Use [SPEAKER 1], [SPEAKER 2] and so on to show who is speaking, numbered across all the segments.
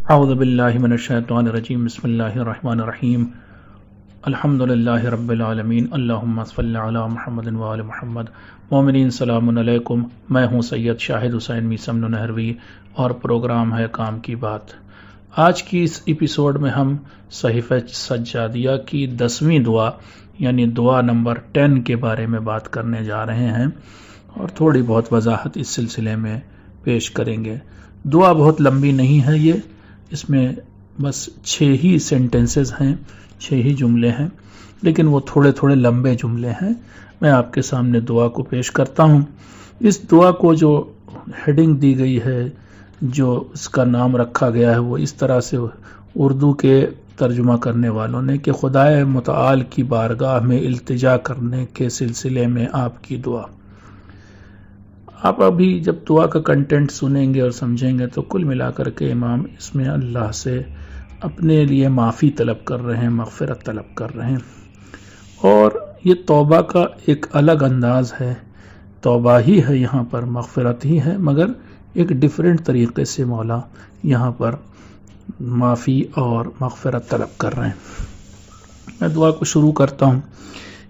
[SPEAKER 1] اعوذ باللہ من الشیطان الرجیم بسم اللہ الرحمن الرحیم الحمدللہ رب العالمین اللہم صلی علی محمد وآل محمد۔ مومنین سلام علیکم، میں ہوں سید شاہد حسین میسم نہروی اور پروگرام ہے کام کی بات۔ آج کی اس ایپیسوڈ میں ہم صحیفہ سجادیہ کی 10ویں دعا یعنی دعا نمبر 10 کے بارے میں بات کرنے جا رہے ہیں اور تھوڑی بہت وضاحت اس سلسلے میں پیش کریں گے۔ دعا بہت لمبی نہیں ہے، اس میں بس 6 ہی سینٹنسز ہیں، 6 ہی جملے ہیں، لیکن وہ تھوڑے تھوڑے لمبے جملے ہیں۔ میں آپ کے سامنے دعا کو پیش کرتا ہوں۔ اس دعا کو جو ہیڈنگ دی گئی ہے، جو اس کا نام رکھا گیا ہے، وہ اس طرح سے اردو کے ترجمہ کرنے والوں نے کہ خدائے متعال کی بارگاہ میں التجا کرنے کے سلسلے میں آپ کی دعا۔ آپ ابھی جب دعا کا کنٹینٹ سنیں گے اور سمجھیں گے تو کل ملا کر کے امام اس میں اللہ سے اپنے لیے معافی طلب کر رہے ہیں، مغفرت طلب کر رہے ہیں، اور یہ توبہ کا ایک الگ انداز ہے۔ توبہ ہی ہے، یہاں پر مغفرت ہی ہے، مگر ایک ڈیفرنٹ طریقے سے مولا یہاں پر معافی اور مغفرت طلب کر رہے ہیں۔ میں دعا کو شروع کرتا ہوں۔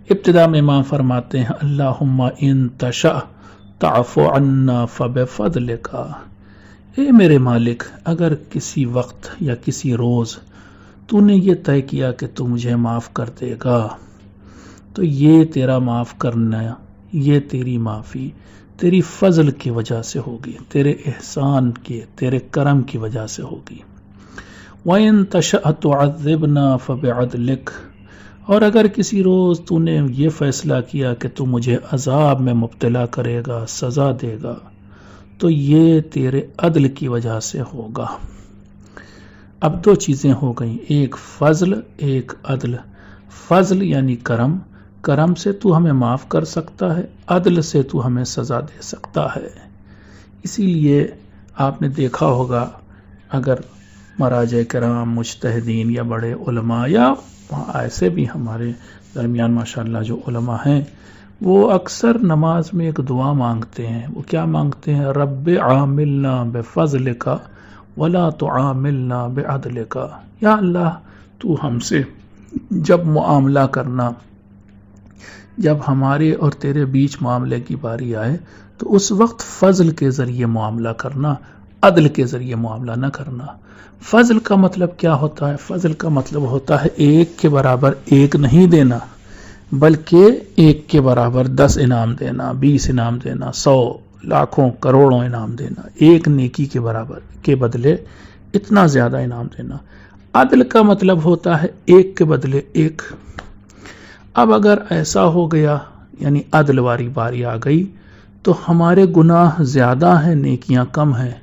[SPEAKER 1] ابتدا میں امام فرماتے ہیں اللہم ان تشاء تعفو عنا فبفضلک، اے میرے مالک اگر کسی وقت یا کسی روز تو نے یہ طے کیا کہ تو مجھے معاف کر دے گا تو یہ تیرا معاف کرنا، یہ تیری معافی تیری فضل کی وجہ سے ہوگی، تیرے احسان کے، تیرے کرم کی وجہ سے ہوگی۔ وَإِن تَشَأْ تُعَذِّبْنَا فَبِعَدْلِكَ، اور اگر کسی روز تو نے یہ فیصلہ کیا کہ تو مجھے عذاب میں مبتلا کرے گا، سزا دے گا، تو یہ تیرے عدل کی وجہ سے ہوگا۔ اب 2 چیزیں ہو گئیں، ایک فضل، ایک عدل۔ فضل یعنی کرم، کرم سے تو ہمیں معاف کر سکتا ہے، عدل سے تو ہمیں سزا دے سکتا ہے۔ اسی لیے آپ نے دیکھا ہوگا اگر مراجع کرام، مجتہدین یا بڑے علماء یا ایسے بھی ہمارے درمیان ماشاءاللہ جو علماء ہیں، وہ اکثر نماز میں ایک دعا مانگتے ہیں۔ وہ کیا مانگتے ہیں؟ رب عاملنا بفضلک ولا تعاملنا بعدلک، یا اللہ تو ہم سے جب معاملہ کرنا، جب ہمارے اور تیرے بیچ معاملے کی باری آئے تو اس وقت فضل کے ذریعے معاملہ کرنا، عدل کے ذریعے معاملہ نہ کرنا۔ فضل کا مطلب کیا ہوتا ہے؟ فضل کا مطلب ہوتا ہے 1 کے برابر 1 نہیں دینا، بلکہ 1 کے برابر 10 انعام دینا، 20 انعام دینا، 100، لاکھوں، کروڑوں انعام دینا، 1 نیکی کے برابر کے بدلے اتنا زیادہ انعام دینا۔ عدل کا مطلب ہوتا ہے 1 کے بدلے 1۔ اب اگر ایسا ہو گیا یعنی عدل والی باری آ گئی تو ہمارے گناہ زیادہ ہیں، نیکیاں کم ہیں،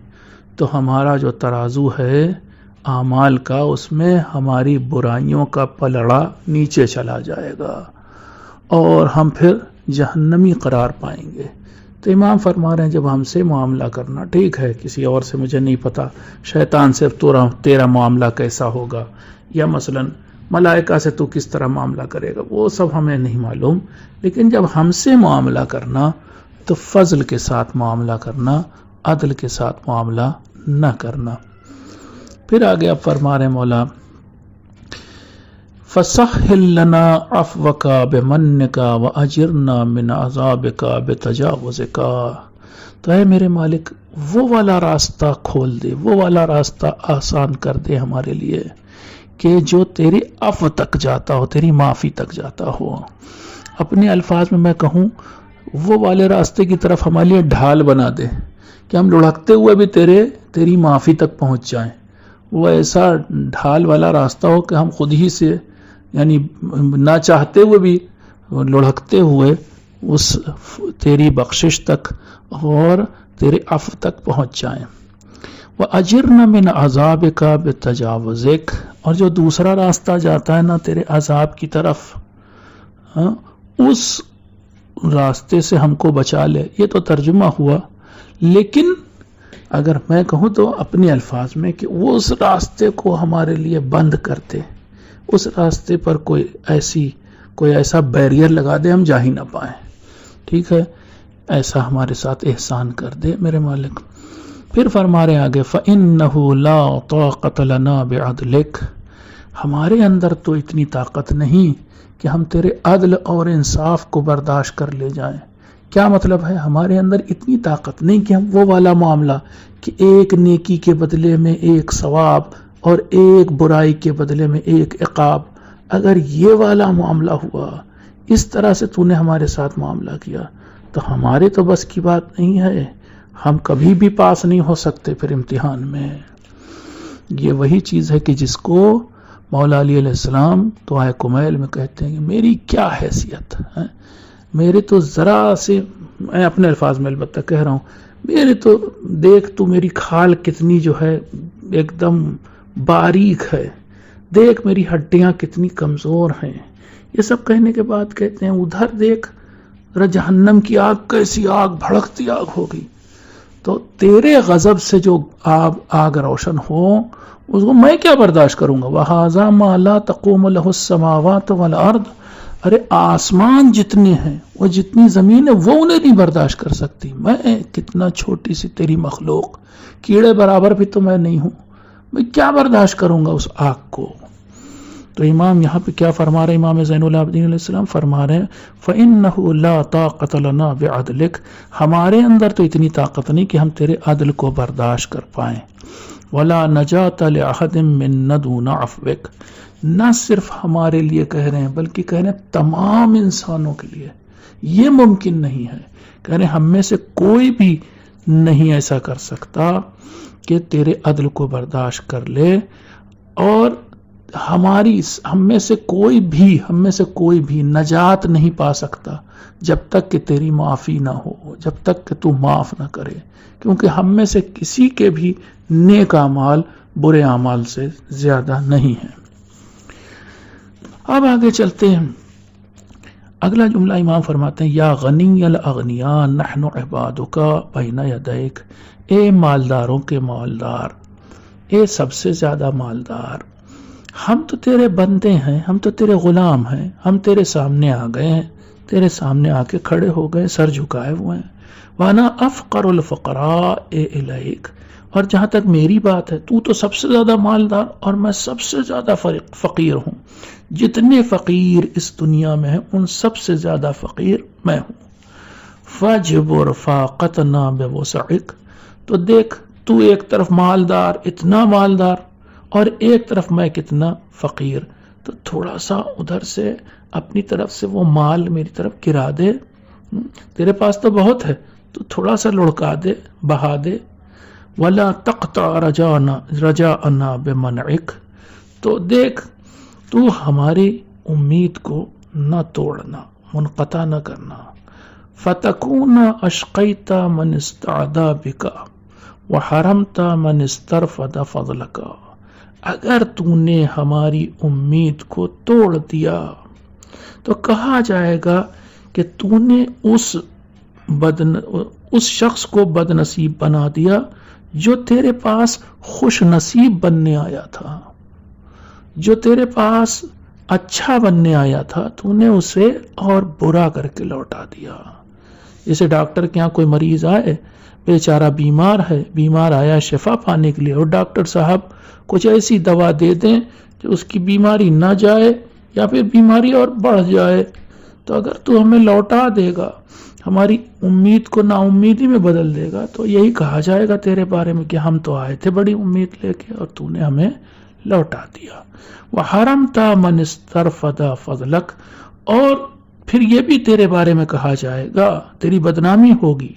[SPEAKER 1] تو ہمارا جو ترازو ہے اعمال کا، اس میں ہماری برائیوں کا پلڑا نیچے چلا جائے گا اور ہم پھر جہنمی قرار پائیں گے۔ تو امام فرما رہے ہیں جب ہم سے معاملہ کرنا، ٹھیک ہے کسی اور سے مجھے نہیں پتا، شیطان سے تیرا معاملہ کیسا ہوگا، یا مثلا ملائکہ سے تو کس طرح معاملہ کرے گا، وہ سب ہمیں نہیں معلوم، لیکن جب ہم سے معاملہ کرنا تو فضل کے ساتھ معاملہ کرنا، عدل کے ساتھ معاملہ نہ کرنا۔ پھر آگے اب فرما رہے مولا فَسَحِّلْ لَنَا عَفْوَكَ بِمَنِّكَ وَأَجِرْنَا مِنْ عَذَابِكَ بِتَجَاوُزِكَ، تو اے میرے مالک وہ والا راستہ کھول دے، وہ والا راستہ آسان کر دے ہمارے لیے کہ جو تیرے عفو تک جاتا ہو، تیری معافی تک جاتا ہو۔ اپنے الفاظ میں میں کہوں، وہ والے راستے کی طرف ہمارے لیے ڈھال بنا دے کہ ہم لڑکتے ہوئے بھی تیری معافی تک پہنچ جائیں۔ وہ ایسا ڈھال والا راستہ ہو کہ ہم خود ہی سے یعنی نہ چاہتے ہوئے بھی لڑکتے ہوئے اس تیری بخشش تک اور تیرے عفو تک پہنچ جائیں۔ وَأَجِرْنَا مِنْ عَذَابِكَ بِتَجَاوُزِكَ، اور جو دوسرا راستہ جاتا ہے نا تیرے عذاب کی طرف، اس راستے سے ہم کو بچا لے۔ یہ تو ترجمہ ہوا، لیکن اگر میں کہوں تو اپنے الفاظ میں کہ وہ اس راستے کو ہمارے لیے بند کر دے، اس راستے پر کوئی ایسا بیریئر لگا دے ہم جا ہی نہ پائیں، ٹھیک ہے، ایسا ہمارے ساتھ احسان کر دے میرے مالک۔ پھر فرما رہے آگے فَإِنَّهُ لَا طَاقَةَ لَنَا بِعَدْلِكَ، ہمارے اندر تو اتنی طاقت نہیں کہ ہم تیرے عدل اور انصاف کو برداشت کر لے جائیں۔ کیا مطلب ہے؟ ہمارے اندر اتنی طاقت نہیں کہ ہم وہ والا معاملہ کہ ایک نیکی کے بدلے میں ایک ثواب اور ایک برائی کے بدلے میں ایک عقاب، اگر یہ والا معاملہ ہوا، اس طرح سے تو نے ہمارے ساتھ معاملہ کیا تو ہمارے تو بس کی بات نہیں ہے، ہم کبھی بھی پاس نہیں ہو سکتے پھر امتحان میں۔ یہ وہی چیز ہے کہ جس کو مولا علی علیہ السلام دعائے کمیل میں کہتے ہیں کہ میری کیا حیثیت ہے، میرے تو ذرا سے، میں اپنے الفاظ میں البتہ کہہ رہا ہوں، میرے تو دیکھ تو میری کھال کتنی جو ہے ایک دم باریک ہے، دیکھ میری ہڈیاں کتنی کمزور ہیں، یہ سب کہنے کے بعد کہتے ہیں ادھر دیکھ ذرا جہنم کی آگ کیسی آگ، بھڑکتی آگ ہوگی، تو تیرے غضب سے جو آگ روشن ہو اس کو میں کیا برداشت کروں گا۔ وَهَذَا مَا لَا تَقُومُ لَهُ السَّمَاوَاتُ وَالْأَرْضُ، ارے آسمان جتنے ہیں وہ جتنی زمین ہے وہ انہیں نہیں برداشت کر سکتی، میں کتنا چھوٹی سی تیری مخلوق، کیڑے برابر بھی تو میں نہیں ہوں، میں کیا برداشت کروں گا اس آگ کو۔ تو امام یہاں پہ کیا فرما رہے ہیں، امام زین العابدین علیہ السلام فرما رہے ہیں فَإِنَّهُ لَا طَاقَةَ لَنَا بِعَدْلِكَ، ہمارے اندر تو اتنی طاقت نہیں کہ ہم تیرے عدل کو برداشت کر پائیں۔ وَلَا نَجَاةَ لِأَحَدٍ مِّنَّا دُونَ عَفْوِكَ، نہ صرف ہمارے لیے کہہ رہے ہیں بلکہ کہہ رہے ہیں تمام انسانوں کے لیے یہ ممکن نہیں ہے، کہہ رہے ہیں ہم میں سے کوئی بھی نہیں ایسا کر سکتا کہ تیرے عدل کو برداشت کر لے، اور ہم میں سے کوئی بھی نجات نہیں پا سکتا جب تک کہ تیری معافی نہ ہو، جب تک کہ تو معاف نہ کرے، کیونکہ ہم میں سے کسی کے بھی نیک اعمال برے اعمال سے زیادہ نہیں ہیں۔ اب آگے چلتے ہیں، اگلا جملہ امام فرماتے ہیں یا غنی الاغنیاء نحن عبادک بین یدیک، اے مالداروں کے مالدار، اے سب سے زیادہ مالدار، ہم تو تیرے بندے ہیں، ہم تو تیرے غلام ہیں، ہم تیرے سامنے آ گئے ہیں، تیرے سامنے آ کے کھڑے ہو گئے، سر جھکائے ہوئے ہیں۔ وانا افقر الفقراء الیک، اور جہاں تک میری بات ہے تو سب سے زیادہ مالدار اور میں سب سے زیادہ فقیر ہوں، جتنے فقیر اس دنیا میں ہیں ان سب سے زیادہ فقیر میں ہوں۔ فاجبر فاقتنا بوسعک، تو دیکھ تو ایک طرف مالدار، اتنا مالدار، اور ایک طرف میں کتنا فقیر، تو تھوڑا سا ادھر سے اپنی طرف سے وہ مال میری طرف گرا دے، تیرے پاس تو بہت ہے تو تھوڑا سا لڑکا دے، بہا دے۔ وَلَا تَقْطَعْ رَجَاءَنَا بِمَنْعِكَ، تو دیکھ تو ہماری امید کو نہ توڑنا، منقطع نہ کرنا۔ فَتَكُونَ أَشْقَيْتَ مَنِ اسْتَعْدَى بِكَ وَحَرَمْتَ مَنِ اسْتَرْفَدَ فَضْلَكَ، اگر تو نے ہماری امید کو توڑ دیا تو کہا جائے گا کہ تو نے اس شخص کو بد نصیب بنا دیا جو تیرے پاس خوش نصیب بننے آیا تھا، جو تیرے پاس اچھا بننے آیا تھا، تو نے اسے اور برا کر کے لوٹا دیا۔ جیسے ڈاکٹر کے یہاں کوئی مریض آئے، بیچارہ بیمار ہے، بیمار آیا شفا پانے کے لیے، اور ڈاکٹر صاحب کچھ ایسی دوا دے دیں جو اس کی بیماری نہ جائے یا پھر بیماری اور بڑھ جائے، تو اگر تو ہمیں لوٹا دے گا، ہماری امید کو نا امیدی میں بدل دے گا، تو یہی کہا جائے گا تیرے بارے میں کہ ہم تو آئے تھے بڑی امید لے کے اور تو نے ہمیں لوٹا دیا۔ وَحَرَمْتَ مَنِ اسْتَرْفَدَ فَضْلَكَ، اور پھر یہ بھی تیرے بارے میں کہا جائے گا، تیری بدنامی ہوگی۔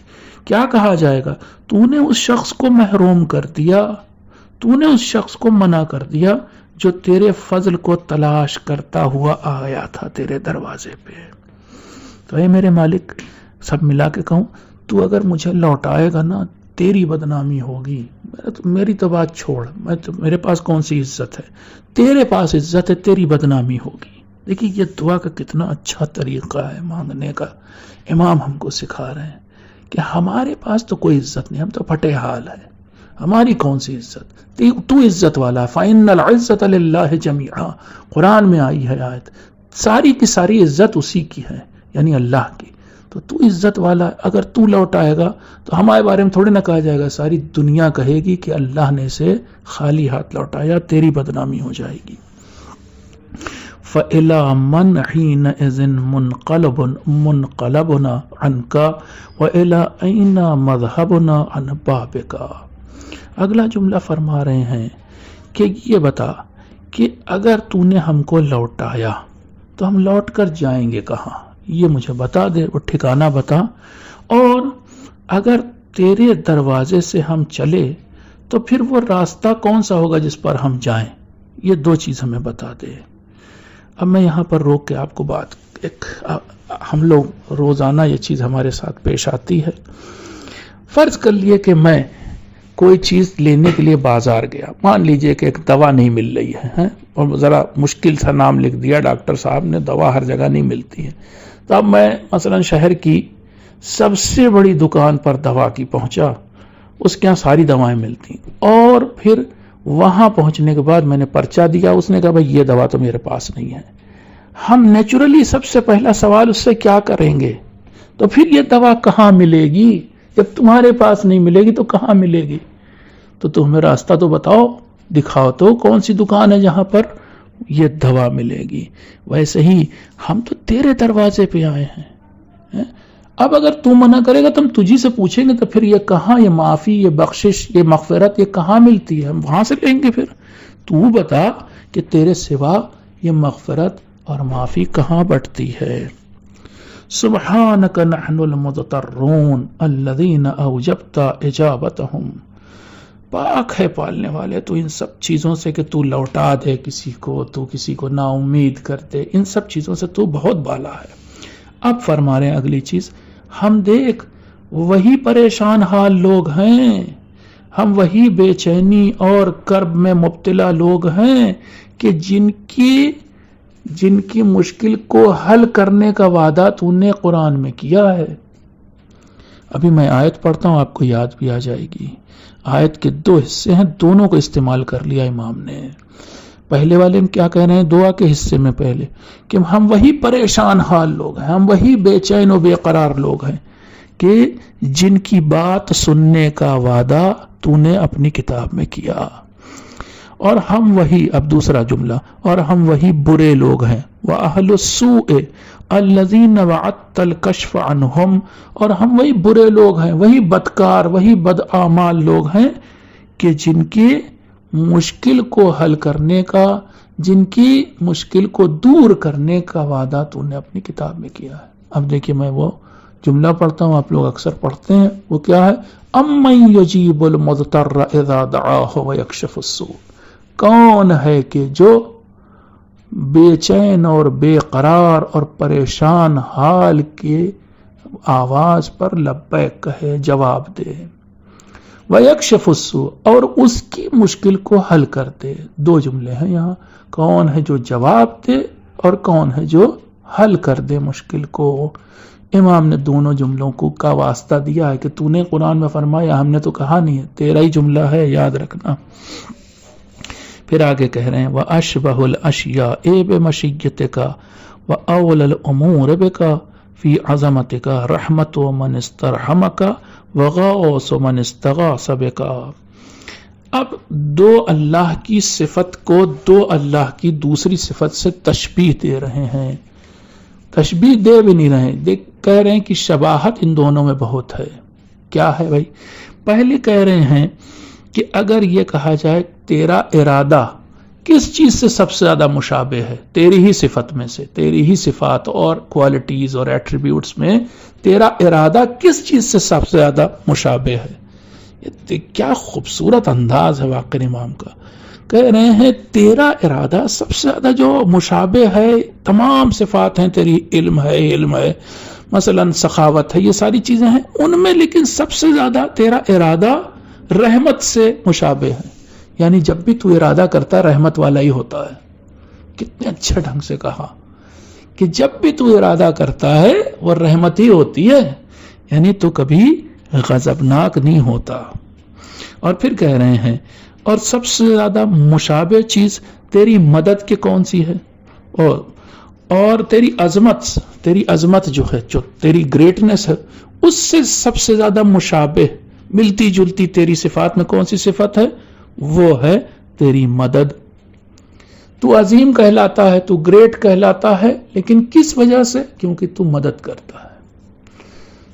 [SPEAKER 1] کیا کہا جائے گا؟ تو نے اس شخص کو محروم کر دیا، تو نے اس شخص کو منع کر دیا جو تیرے فضل کو تلاش کرتا ہوا آیا تھا تیرے دروازے پہ۔ تو اے میرے مالک، سب ملا کے کہوں، تو اگر مجھے لوٹائے گا نا، تیری بدنامی ہوگی، میری تو بات چھوڑ، میرے پاس کون سی عزت ہے، تیرے پاس عزت ہے، تیری بدنامی ہوگی۔ دیکھیے یہ دعا کا کتنا اچھا طریقہ ہے مانگنے کا، امام ہم کو سکھا رہے ہیں کہ ہمارے پاس تو کوئی عزت نہیں، ہم تو پھٹے حال ہے، ہماری کون سی عزت، تو عزت والا ہے۔ فَإِنَّ الْعِزَّةَ لِلَّهِ جَمِيعًا، قرآن میں آئی ہے آیت، ساری کی ساری عزت اسی کی ہے، یعنی اللہ کی۔ تو تو عزت والا ہے، اگر تو لوٹ آئے گا تو ہمارے بارے میں تھوڑے نہ کہا جائے گا، ساری دنیا کہے گی کہ اللہ نے اسے خالی ہاتھ لوٹایا، تیری بدنامی ہو جائے گی۔ فَإِلَى مَنْ حِينَئِذٍ مُنْقَلَبُنَا عَنْكَ وَإِلَى أَيْنَ مَذْهَبُنَا عَنْ بَابِكَ۔ اگلا جملہ فرما رہے ہیں کہ یہ بتا کہ اگر تو نے ہم کو لوٹایا تو ہم لوٹ کر جائیں گے کہاں، یہ مجھے بتا دے، وہ ٹھکانہ بتا، اور اگر تیرے دروازے سے ہم چلے تو پھر وہ راستہ کون سا ہوگا جس پر ہم جائیں، یہ دو چیز ہمیں بتا دے۔ اب میں یہاں پر روک کے آپ کو ہم لوگ روزانہ یہ چیز ہمارے ساتھ پیش آتی ہے۔ فرض کر لیے کہ میں کوئی چیز لینے کے لیے بازار گیا، مان لیجئے کہ ایک دوا نہیں مل رہی ہے اور ذرا مشکل سا نام لکھ دیا ڈاکٹر صاحب نے، دوا ہر جگہ نہیں ملتی ہے، تو اب میں مثلا شہر کی سب سے بڑی دکان پر دوا کی پہنچا، اس کے یہاں ساری دوائیں ملتی، اور پھر وہاں پہنچنے کے بعد میں نے پرچہ دیا، اس نے کہا بھائی یہ دوا تو میرے پاس نہیں ہے۔ ہم نیچرلی سب سے پہلا سوال اس سے کیا کریں گے، تو پھر یہ دوا کہاں ملے گی؟ جب تمہارے پاس نہیں ملے گی تو کہاں ملے گی؟ تو تمہیں راستہ تو بتاؤ، دکھاؤ تو کون سی دکان ہے جہاں پر یہ دوا ملے گی۔ ویسے ہی ہم تو تیرے دروازے پہ آئے ہیں، اب اگر تو منع کرے گا تو ہم تجھی سے پوچھیں گے تو پھر یہ کہاں، یہ معافی، یہ بخشش، یہ مغفرت یہ کہاں ملتی ہے، ہم وہاں سے لیں گے۔ پھر تو بتا کہ تیرے سوا یہ مغفرت اور معافی کہاں بٹتی ہے۔ سبحانک نحن المضطرون الذین اوجبت اجابتہم، پاک ہے پالنے والے تو ان سب چیزوں سے کہ تو لوٹا دے کسی کو، تو کسی کو نا امید کر دے، ان سب چیزوں سے تو بہت بالا ہے۔ اب فرما رہے ہیں اگلی چیز، ہم دیکھ وہی پریشان حال لوگ ہیں، ہم وہی بے چینی اور کرب میں مبتلا لوگ ہیں کہ جن کی مشکل کو حل کرنے کا وعدہ تو نے قرآن میں کیا ہے۔ ابھی میں آیت پڑھتا ہوں، آپ کو یاد بھی آ جائے گی۔ آیت کے دو حصے ہیں، دونوں کو استعمال کر لیا امام نے۔ پہلے والے میں کیا کہہ رہے ہیں، دعا کے حصے میں پہلے کہ ہم وہی پریشان حال لوگ ہیں، ہم وہی بے چین و بے قرار لوگ ہیں کہ جن کی بات سننے کا وعدہ تو نے اپنی کتاب میں کیا، اور ہم وہی، اب دوسرا جملہ، اور ہم وہی برے لوگ ہیں، وَأَهْلُ السُّوءِ الَّذِينَ وَعَدتَّ الْكَشْفَ عَنْهُمْ، اور ہم وہی برے لوگ ہیں، وہی بدکار، وہی بد اعمال لوگ ہیں کہ جن کی مشکل کو حل کرنے کا، جن کی مشکل کو دور کرنے کا وعدہ تو نے اپنی کتاب میں کیا ہے۔ اب دیکھیے میں وہ جملہ پڑھتا ہوں، آپ لوگ اکثر پڑھتے ہیں، وہ کیا ہے، أَمَّن يُجِيبُ الْمُضْطَرَّ إِذَا دَعَاهُ وَيَكْشِفُ السُّوءَ، کون ہے کہ جو بے چین اور بے قرار اور پریشان حال کے آواز پر لبیک کہے، جواب دے، وَيَكْشِفُ السُّوءَ، اور اس کی مشکل کو حل کر دے۔ دو جملے ہیں یہاں، کون ہے جو جواب دے اور کون ہے جو حل کر دے مشکل کو۔ امام نے دونوں جملوں کو کا واسطہ دیا ہے کہ تو نے قرآن میں فرمایا، ہم نے تو کہا نہیں ہے، تیرا ہی جملہ ہے، یاد رکھنا۔ پھر آگے کہہ رہے ہیں وَأَشْبَهُ الْأَشْيَاءِ بِمَشِيَّتِكَ وَأَوْلَى الْأُمُورِ بِكَ فِي عَظَمَتِكَ رَحْمَةُ مَنِ اسْتَرْحَمَكَ وَغَوْثُ مَنِ اسْتَغَاثَ بِكَ۔ اب دو اللہ کی صفت کو دو اللہ کی دوسری صفت سے تشبیہ دے رہے ہیں، تشبیہ دے بھی نہیں رہے، کہہ رہے ہیں کہ شباہت ان دونوں میں بہت ہے۔ کیا ہے بھائی؟ پہلے کہہ رہے ہیں کہ اگر یہ کہا جائے تیرا ارادہ کس چیز سے سب سے زیادہ مشابہ ہے، تیری ہی صفت میں سے، تیری ہی صفات اور کوالٹیز اور ایٹریبیوٹس میں تیرا ارادہ کس چیز سے سب سے زیادہ مشابہ ہے، یہ کیا خوبصورت انداز ہے واقعی امام کا۔ کہہ رہے ہیں تیرا ارادہ سب سے زیادہ جو مشابہ ہے، تمام صفات ہیں تیری، علم ہے مثلا سخاوت ہے، یہ ساری چیزیں ہیں ان میں، لیکن سب سے زیادہ تیرا ارادہ رحمت سے مشابہ ہے، یعنی جب بھی تو ارادہ کرتا ہے رحمت والا ہی ہوتا ہے۔ کتنے اچھے ڈھنگ سے کہا کہ جب بھی تو ارادہ کرتا ہے وہ رحمت ہی ہوتی ہے، یعنی تو کبھی غضبناک نہیں ہوتا۔ اور پھر کہہ رہے ہیں اور سب سے زیادہ مشابہ چیز تیری مدد کے کون سی ہے، اور اور تیری عظمت جو ہے، جو تیری گریٹنس ہے، اس سے سب سے زیادہ مشابہ ملتی جلتی تیری صفات میں کون سی صفت ہے؟ وہ ہے تیری مدد۔ تو عظیم کہلاتا ہے، تو گریٹ کہلاتا ہے، لیکن کس وجہ سے؟ کیونکہ تو مدد کرتا ہے۔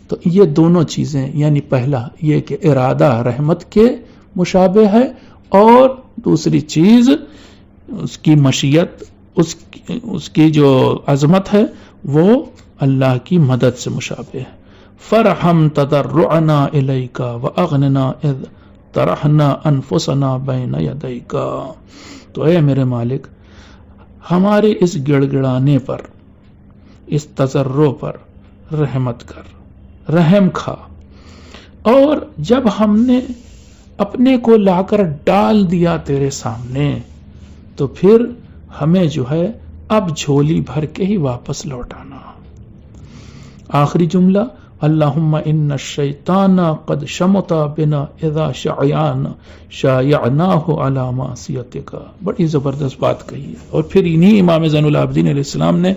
[SPEAKER 1] تو یہ دونوں چیزیں، یعنی پہلا یہ کہ ارادہ رحمت کے مشابہ ہے، اور دوسری چیز اس کی مشیت، اس کی جو عظمت ہے وہ اللہ کی مدد سے مشابہ ہے۔ فرحم تضرعنا الیک واغننا اذ طرحنا انفسنا بین یدیک۔ تو اے میرے مالک، ہمارے اس گڑ گڑانے پر، اس تضرع پر رحمت کر، رحم کھا، اور جب ہم نے اپنے کو لا کر ڈال دیا تیرے سامنے، تو پھر ہمیں جو ہے اب جھولی بھر کے ہی واپس لوٹانا۔ آخری جملہ، اللہم ان الشیطان قد شمت بنا اذا شایعناہ علی معصیتک۔ بڑی زبردست بات کہی ہے۔ اور پھر انہی امام زین العابدین علیہ السلام نے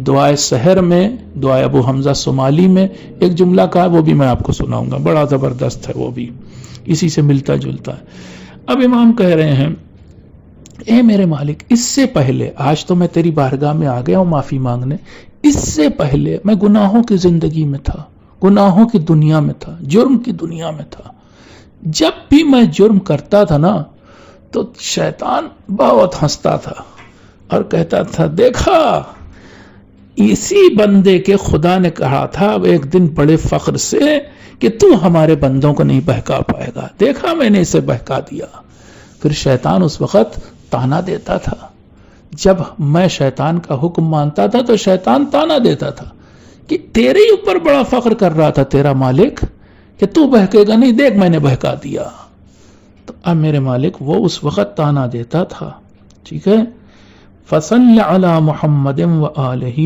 [SPEAKER 1] دعائے سحر میں، دعائے ابو حمزہ صومالی میں ایک جملہ کہا، وہ بھی میں آپ کو سناؤں گا، بڑا زبردست ہے، وہ بھی اسی سے ملتا جلتا ہے۔ اب امام کہہ رہے ہیں، اے میرے مالک، اس سے پہلے، آج تو میں تیری بارگاہ میں آ گیا ہوں معافی مانگنے، اس سے پہلے میں گناہوں کی زندگی میں تھا، گناہوں کی دنیا میں تھا، جرم کی دنیا میں تھا۔ جب بھی میں جرم کرتا تھا نا، تو شیطان بہت ہنستا تھا اور کہتا تھا، دیکھا اسی بندے کے خدا نے کہا تھا اب ایک دن بڑے فخر سے کہ تو ہمارے بندوں کو نہیں بہکا پائے گا، دیکھا میں نے اسے بہکا دیا۔ پھر شیطان اس وقت تانا دیتا تھا۔ جب میں شیطان کا حکم مانتا تھا تو شیطان تانا دیتا تھا کہ تیرے ہی اوپر بڑا فخر کر رہا تھا تیرا مالک کہ تو بہکے گا نہیں، دیکھ میں نے بہکا دیا۔ تو اب میرے مالک وہ اس وقت تانا دیتا تھا، ٹھیک ہے، فصل علی محمد وآلہ،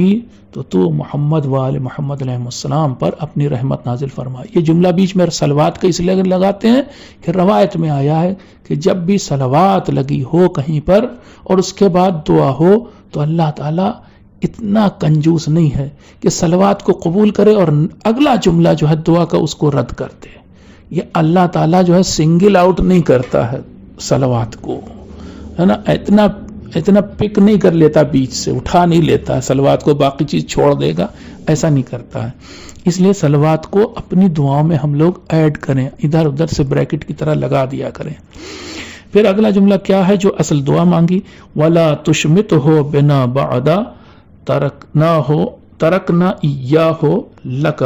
[SPEAKER 1] تو محمد وآل محمد علیہ السلام پر اپنی رحمت نازل فرما۔ یہ جملہ بیچ میں صلوات کا اس لیے لگاتے ہیں کہ روایت میں آیا ہے کہ جب بھی صلوات لگی ہو کہیں پر اور اس کے بعد دعا ہو، تو اللہ تعالیٰ اتنا کنجوس نہیں ہے کہ صلوات کو قبول کرے اور اگلا جملہ جو ہے دعا کا اس کو رد کر دے۔ یہ اللہ تعالیٰ جو ہے سنگل آؤٹ نہیں کرتا ہے صلوات کو، ہے نا، اتنا پک نہیں کر لیتا، بیچ سے اٹھا نہیں لیتا صلوات کو، باقی چیز چھوڑ دے گا، ایسا نہیں کرتا ہے۔ اس لیے صلوات کو اپنی دعاؤں میں ہم لوگ ایڈ کریں، ادھر ادھر سے بریکٹ کی طرح لگا دیا کریں۔ پھر اگلا جملہ کیا ہے جو اصل دعا مانگی؟ وَلَا تُشْمِتْهُ بِنَا بَعْدَ تَرَكْنَا إِيَّاهُ لَكَ۔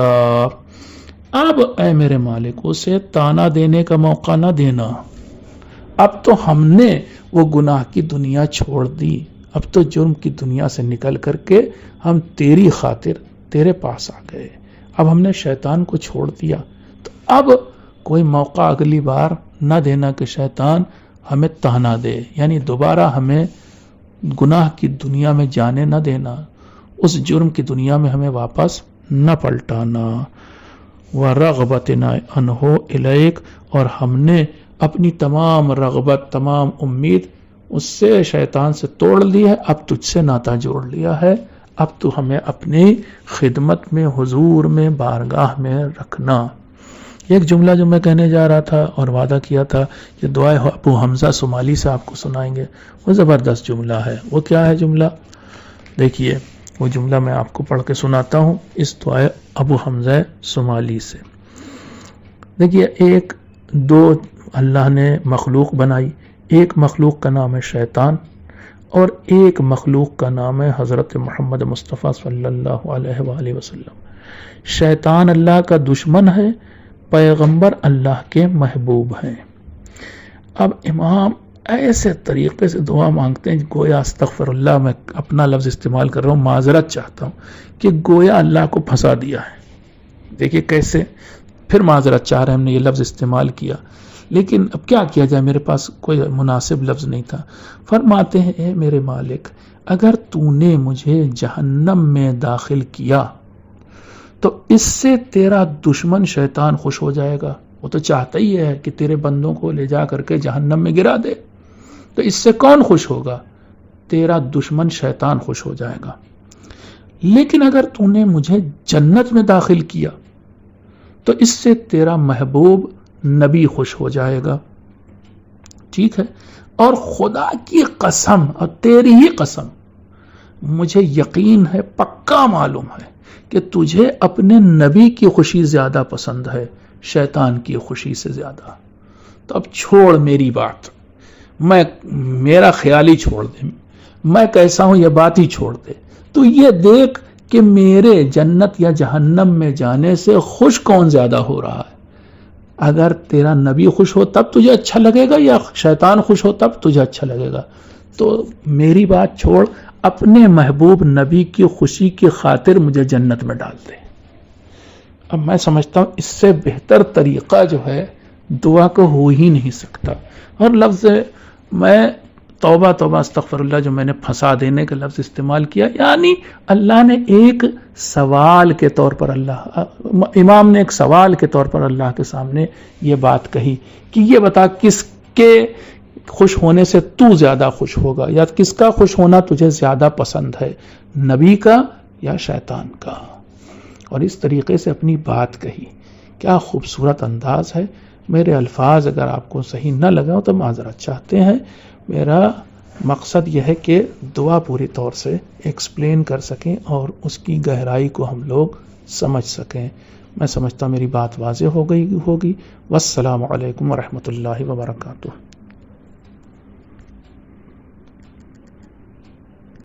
[SPEAKER 1] اب اے میرے مالک، اسے تانا دینے کا موقع نہ دینا۔ اب تو ہم نے وہ گناہ کی دنیا چھوڑ دی، اب تو جرم کی دنیا سے نکل کر کے ہم تیری خاطر تیرے پاس آ گئے، اب ہم نے شیطان کو چھوڑ دیا، تو اب کوئی موقع اگلی بار نہ دینا کہ شیطان ہمیں تانا دے، یعنی دوبارہ ہمیں گناہ کی دنیا میں جانے نہ دینا، اس جرم کی دنیا میں ہمیں واپس نہ پلٹانا۔ وَرَغْبَتِنَا أَنْهُ إِلَيْكَ، اور ہم نے اپنی تمام رغبت، تمام امید اس سے، شیطان سے توڑ لی ہے، اب تجھ سے ناتا جوڑ لیا ہے، اب تو ہمیں اپنی خدمت میں، حضور میں، بارگاہ میں رکھنا۔ ایک جملہ جو میں کہنے جا رہا تھا اور وعدہ کیا تھا کہ دعائے ابو حمزہ صومالی سے آپ کو سنائیں گے، وہ زبردست جملہ ہے۔ وہ کیا ہے جملہ؟ دیکھیے، وہ جملہ میں آپ کو پڑھ کے سناتا ہوں اس دعائے ابو حمزہ صومالی سے۔ دیکھیے، ایک دو اللہ نے مخلوق بنائی، ایک مخلوق کا نام ہے شیطان اور ایک مخلوق کا نام ہے حضرت محمد مصطفیٰ صلی اللہ علیہ وآلہ وسلم۔ شیطان اللہ کا دشمن ہے، پیغمبر اللہ کے محبوب ہیں۔ اب امام ایسے طریقے سے دعا مانگتے ہیں گویا، استغفر اللہ، میں اپنا لفظ استعمال کر رہا ہوں، معذرت چاہتا ہوں، کہ گویا اللہ کو پھنسا دیا ہے۔ دیکھیے کیسے، پھر معذرت چاہ رہے ہیں، ہم نے یہ لفظ استعمال کیا، لیکن اب کیا کیا جائے، میرے پاس کوئی مناسب لفظ نہیں تھا۔ فرماتے ہیں، اے میرے مالک، اگر تو نے مجھے جہنم میں داخل کیا تو اس سے تیرا دشمن شیطان خوش ہو جائے گا، وہ تو چاہتا ہی ہے کہ تیرے بندوں کو لے جا کر کے جہنم میں گرا دے، تو اس سے کون خوش ہوگا؟ تیرا دشمن شیطان خوش ہو جائے گا۔ لیکن اگر تو نے مجھے جنت میں داخل کیا تو اس سے تیرا محبوب نبی خوش ہو جائے گا. ٹھیک ہے؟ اور خدا کی قسم اور تیری ہی قسم مجھے یقین ہے، پکا معلوم ہے کہ تجھے اپنے نبی کی خوشی زیادہ پسند ہے شیطان کی خوشی سے زیادہ. تو اب چھوڑ میری بات، میرا خیال ہی چھوڑ دے، میں کیسا ہوں یہ بات ہی چھوڑ دے. تو یہ دیکھ کہ میرے جنت یا جہنم میں جانے سے خوش کون زیادہ ہو رہا ہے. اگر تیرا نبی خوش ہو تب تجھے اچھا لگے گا یا شیطان خوش ہو تب تجھے اچھا لگے گا. تو میری بات چھوڑ، اپنے محبوب نبی کی خوشی کی خاطر مجھے جنت میں ڈال دے. اب میں سمجھتا ہوں اس سے بہتر طریقہ جو ہے دعا کو ہو ہی نہیں سکتا. اور لفظ میں توبہ توبہ استغفر اللہ جو میں نے پھنسا دینے کا لفظ استعمال کیا، یعنی اللہ نے ایک سوال کے طور پر، امام نے ایک سوال کے طور پر اللہ کے سامنے یہ بات کہی کہ یہ بتا کس کے خوش ہونے سے تو زیادہ خوش ہوگا، یا کس کا خوش ہونا تجھے زیادہ پسند ہے، نبی کا یا شیطان کا. اور اس طریقے سے اپنی بات کہی. کیا خوبصورت انداز ہے. میرے الفاظ اگر آپ کو صحیح نہ لگا تو معذرت چاہتے ہیں. میرا مقصد یہ ہے کہ دعا پوری طور سے ایکسپلین کر سکیں اور اس کی گہرائی کو ہم لوگ سمجھ سکیں. میں سمجھتا ہوں میری بات واضح ہو گئی ہوگی. والسلام علیکم ورحمۃ اللہ وبرکاتہ.